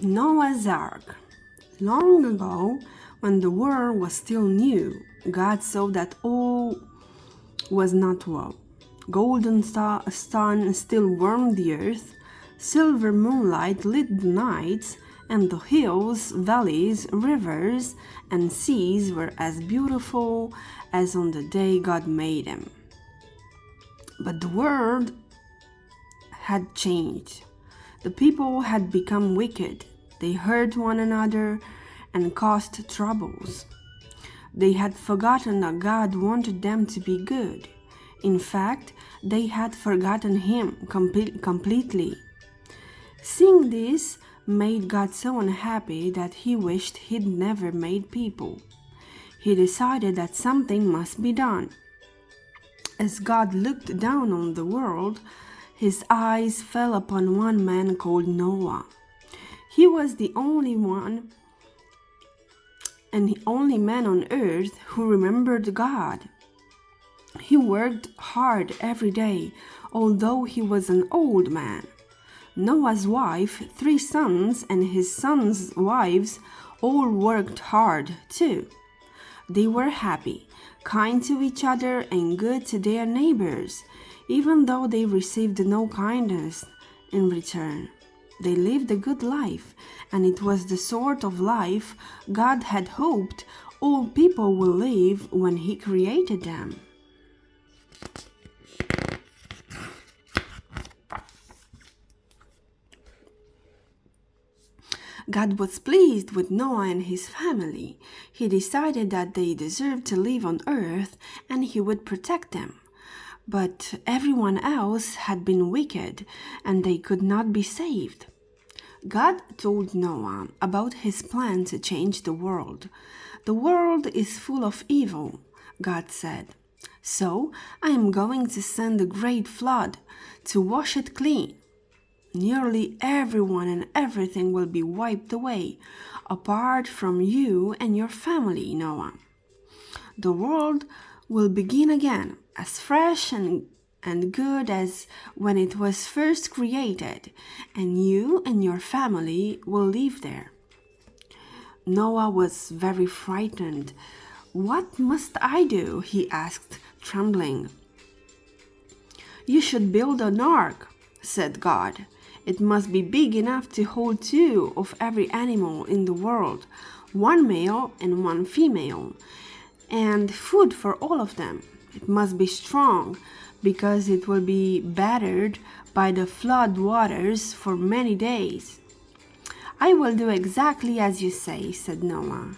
Noah's Ark. Long ago, when the world was still new, God saw that all was not well. Golden sun still warmed the earth, silver moonlight lit the nights, and the hills, valleys, rivers, and seas were as beautiful as on the day God made them. But the world had changed. The people had become wicked. They hurt one another and caused troubles. They had forgotten that God wanted them to be good. In fact, they had forgotten Him completely. Seeing this made God so unhappy that He wished He'd never made people. He decided that something must be done. As God looked down on the world, His eyes fell upon one man called Noah. He was the only one and the only man on earth who remembered God. He worked hard every day, although he was an old man. Noah's wife, 3 sons, and his sons' wives all worked hard too. They were happy, kind to each other, and good to their neighbors, even though they received no kindness in return. They lived a good life, and it was the sort of life God had hoped all people would live when He created them. God was pleased with Noah and his family. He decided that they deserved to live on earth and He would protect them. But everyone else had been wicked and they could not be saved. God told Noah about His plan to change the world. The world is full of evil, God said. So I am going to send a great flood to wash it clean. Nearly everyone and everything will be wiped away, apart from you and your family, Noah. The world will begin again, as fresh and good as when it was first created, and you and your family will live there. Noah was very frightened. What must I do? He asked, trembling. You should build an ark, said God. It must be big enough to hold 2 of every animal in the world, 1 male and 1 female, and food for all of them. It must be strong, because it will be battered by the flood waters for many days. I will do exactly as you say, said Noah.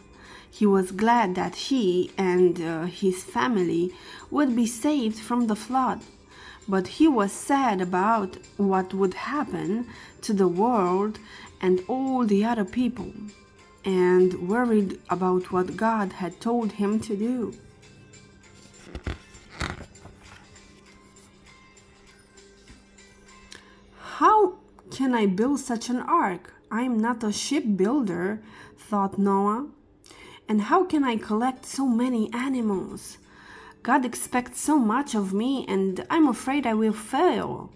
He was glad that he and his family would be saved from the flood, but he was sad about what would happen to the world and all the other people, and worried about what God had told him to do. How can I build such an ark? I am not a shipbuilder, thought Noah. And how can I collect so many animals? God expects so much of me, and I'm afraid I will fail.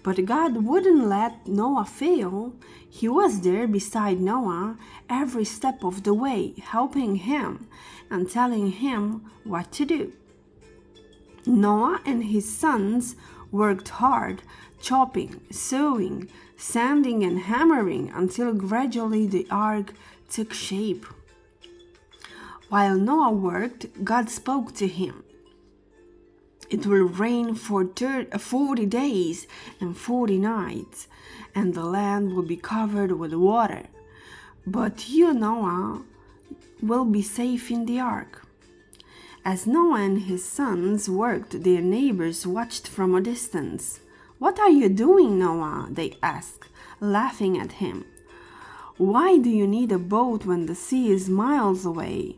But God wouldn't let Noah fail. He was there beside Noah every step of the way, helping him and telling him what to do. Noah and his sons worked hard, chopping, sawing, sanding, and hammering until gradually the ark took shape. While Noah worked, God spoke to him. It will rain for 40 days and 40 nights, and the land will be covered with water. But you, Noah, will be safe in the ark. As Noah and his sons worked, their neighbors watched from a distance. What are you doing, Noah? They asked, laughing at him. Why do you need a boat when the sea is miles away?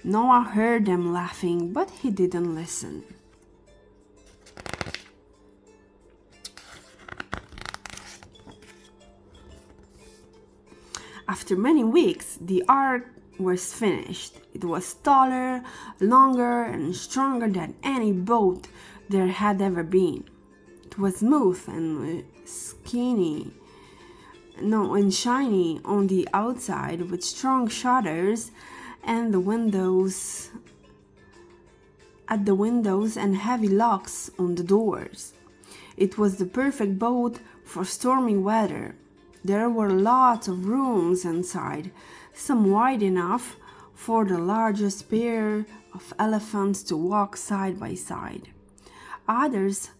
Noah heard them laughing, but he didn't listen. After many weeks, the ark was finished. It was taller, longer, and stronger than any boat there had ever been. It was smooth and skinny, and shiny on the outside with strong shutters and the windows and heavy locks on the doors. It was the perfect boat for stormy weather. There were lots of rooms inside, some wide enough for the largest pair of elephants to walk side by side, others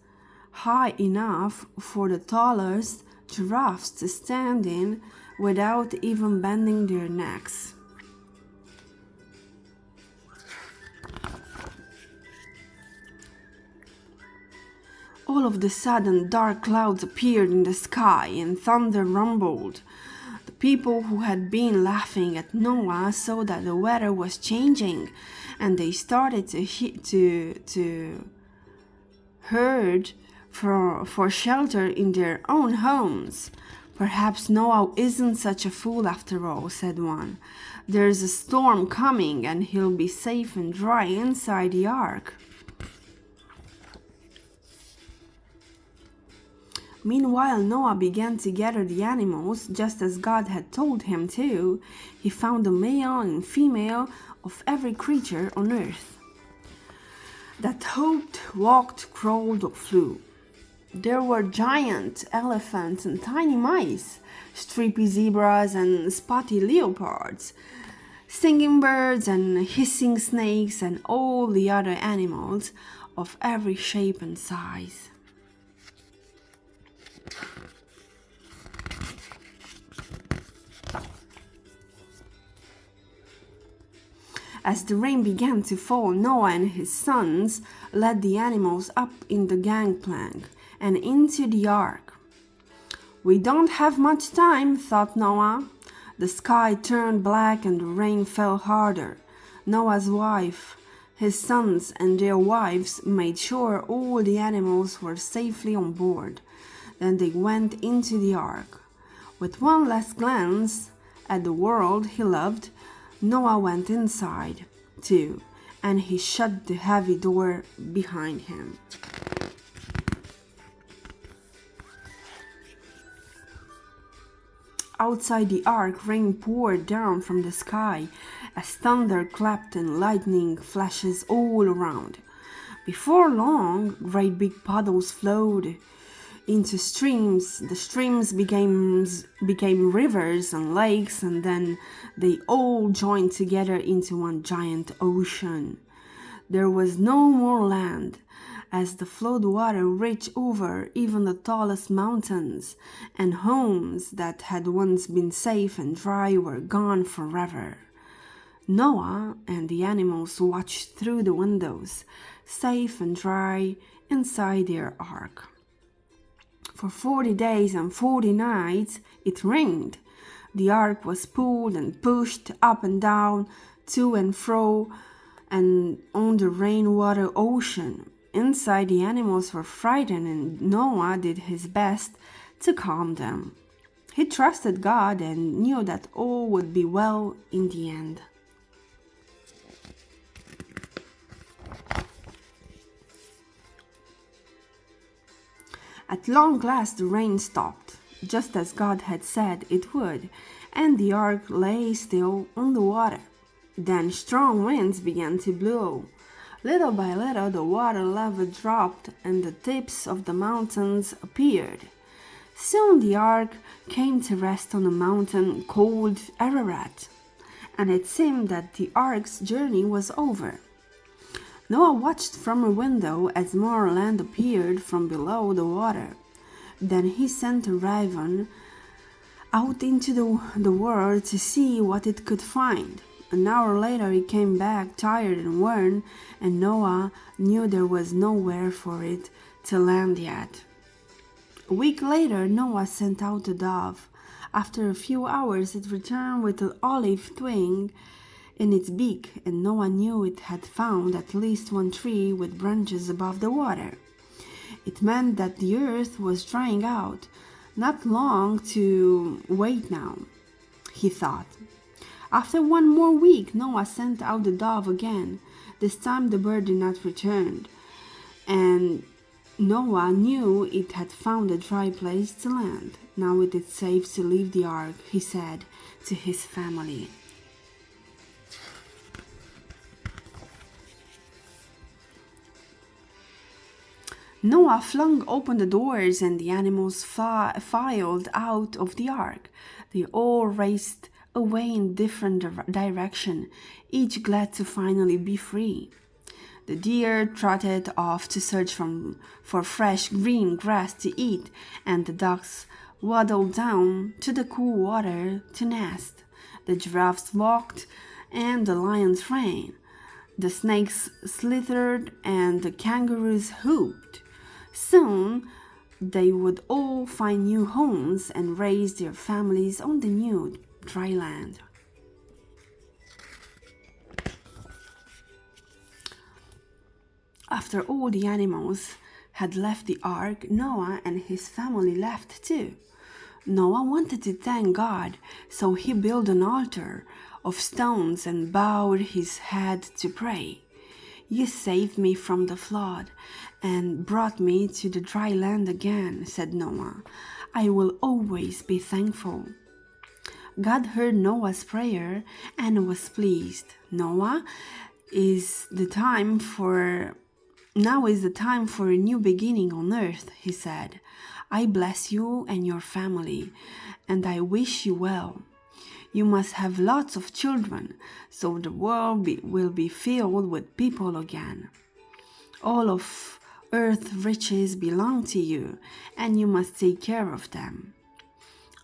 high enough for the tallest giraffes to stand in without even bending their necks. All of the sudden, dark clouds appeared in the sky and thunder rumbled. The people who had been laughing at Noah saw that the weather was changing, and they started to herd for shelter in their own homes. "Perhaps Noah isn't such a fool after all," said one. "There's a storm coming, and he'll be safe and dry inside the ark." Meanwhile, Noah began to gather the animals just as God had told him to. He found a male and female of every creature on earth that hopped, walked, crawled, or flew. There were giant elephants and tiny mice, stripy zebras and spotty leopards, singing birds and hissing snakes, and all the other animals of every shape and size. As the rain began to fall, Noah and his sons led the animals up in the gangplank and into the ark. "We don't have much time," thought Noah. The sky turned black and the rain fell harder. Noah's wife, his sons, and their wives made sure all the animals were safely on board. Then they went into the ark. With one last glance at the world he loved, Noah went inside, too, and he shut the heavy door behind him. Outside the ark, rain poured down from the sky as thunder clapped and lightning flashes all around. Before long, great big puddles flowed into streams. The streams became rivers and lakes, and then they all joined together into one giant ocean. There was no more land, as the flood water reached over even the tallest mountains, and homes that had once been safe and dry were gone forever. Noah and the animals watched through the windows, safe and dry inside their ark. For 40 days and 40 nights it rained. The ark was pulled and pushed up and down, to and fro, and on the rainwater ocean. Inside, the animals were frightened, and Noah did his best to calm them. He trusted God and knew that all would be well in the end. At long last the rain stopped, just as God had said it would, and the ark lay still on the water. Then strong winds began to blow. Little by little the water level dropped and the tips of the mountains appeared. Soon the ark came to rest on a mountain called Ararat, and it seemed that the ark's journey was over. Noah watched from a window as more land appeared from below the water. Then he sent a raven out into the world to see what it could find. An hour later he came back tired and worn, and Noah knew there was nowhere for it to land yet. A week later Noah sent out a dove. After a few hours it returned with an olive twig in its beak, and Noah knew it had found at least one tree with branches above the water. It meant that the earth was drying out. Not long to wait now, he thought. After one more week, Noah sent out the dove again. This time the bird did not return, and Noah knew it had found a dry place to land. Now it is safe to leave the ark, he said to his family. Noah flung open the doors and the animals filed out of the ark. They all raced away in different directions, each glad to finally be free. The deer trotted off to search for fresh green grass to eat, and the ducks waddled down to the cool water to nest. The giraffes walked, and the lions ran. The snakes slithered, and the kangaroos whooped. Soon they would all find new homes and raise their families on the new dry land. After all the animals had left the ark, Noah and his family left too. Noah wanted to thank God, so he built an altar of stones and bowed his head to pray. You saved me from the flood and brought me to the dry land again, said Noah. I will always be thankful. God heard Noah's prayer and was pleased. Now is the time for a new beginning on earth, he said. I bless you and your family, and I wish you well. You must have lots of children, so the world will be filled with people again. All of earth's riches belong to you, and you must take care of them.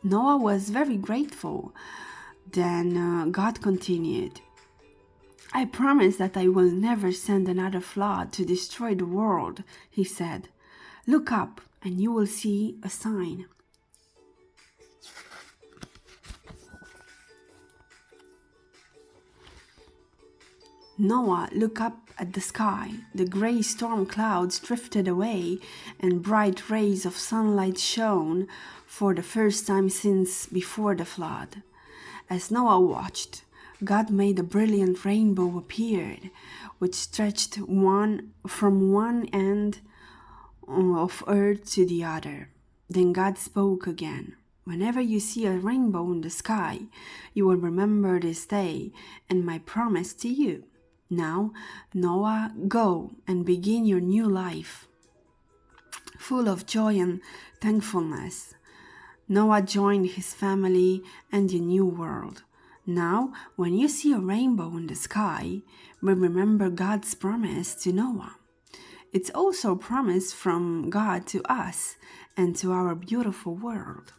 Noah was very grateful. Then God continued, I promise that I will never send another flood to destroy the world, he said. Look up and you will see a sign. Noah looked up at the sky. The gray storm clouds drifted away and bright rays of sunlight shone for the first time since before the flood. As Noah watched, God made a brilliant rainbow appear, which stretched from one end of earth to the other. Then God spoke again. Whenever you see a rainbow in the sky, you will remember this day and my promise to you. Now, Noah, go and begin your new life, full of joy and thankfulness. Noah joined his family and the new world. Now, when you see a rainbow in the sky, remember God's promise to Noah. It's also a promise from God to us and to our beautiful world.